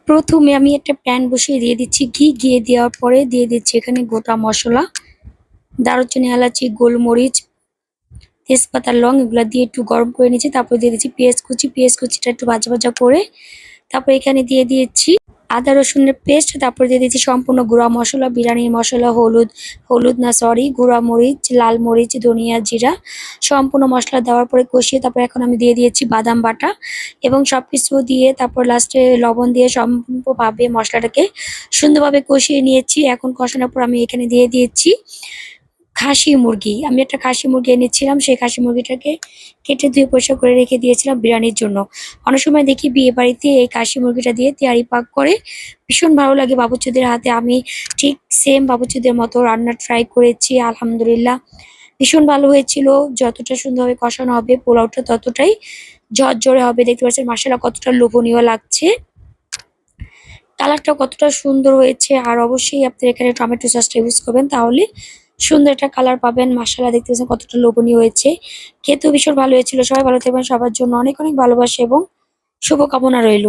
প্রথমে আমি একটা প্যান বসিয়ে দিয়ে দিচ্ছি ঘি। ঘি দেওয়ার পরে দিয়ে দিচ্ছি এখানে গোটা মশলা, দারুচিনি, এলাচি, গোলমরিচ, তেজপাতা, লং এগুলো দিয়ে একটু গরম করে নিচ্ছি। তারপর দিয়ে দিচ্ছি পেঁয়াজ কুচি। পেঁয়াজ কুচিটা একটু ভাজা ভাজা করে তারপর এখানে দিয়ে দিয়েছি আদা রসুনের পেস্ট। তারপর দিয়ে দিচ্ছি সম্পূর্ণ গুঁড়া মশলা, বিরিয়ানির মশলা, হলুদ না সরি গুঁড়া মরিচ, লাল মরিচ, ধনিয়া, জিরা, সম্পূর্ণ মশলা দেওয়ার পরে কষিয়ে তারপর এখন আমি দিয়ে দিয়েছি বাদাম বাটা এবং সবকিছু দিয়ে তারপর লাস্টে লবণ দিয়ে সম্পূর্ণভাবে মশলাটাকে সুন্দরভাবে কষিয়ে নিয়েছি। এখন কষানোর পর আমি এখানে দিয়ে দিয়েছি খাসি মুরগি। আমি একটা খাসি মুরগি এনেছিলাম, সেই খাসি মুরগিটাকে কেটে ধুয়ে পরিষ্কার করে রেখে দিয়েছিলাম বিরিয়ানির জন্য। অনেক সময় দেখি বিয়ে বাড়িতে এই খাসি মুরগিটা দিয়ে তেহারি পাক করে, ভীষণ ভালো লাগে বাবুর্চিদের হাতে। আমি ঠিক সেম বাবুর্চিদের মতো রান্না ট্রাই করেছি, আলহামদুলিল্লাহ ভীষণ ভালো হয়েছিল। যতটা সুন্দরভাবে কষানো হবে পোলাওটা ততটাই ঝরঝরে হবে। দেখতে পাচ্ছেন মাশাআল্লাহ কতটা লোভনীয় লাগছে, কালারটা কতটা সুন্দর হয়েছে। আর অবশ্যই আপনি এখানে টমেটো সসটা ইউজ করবেন, তাহলে সুন্দর একটা কালার পাবেন। মাশাআল্লাহ দেখতে পাচ্ছেন কতটা লোভনীয় হয়েছে, খেতেও ভীষণ ভালো হয়েছিল। সবাই ভালো থাকবেন, সবার জন্য অনেক অনেক ভালোবাসা এবং শুভকামনা রইল।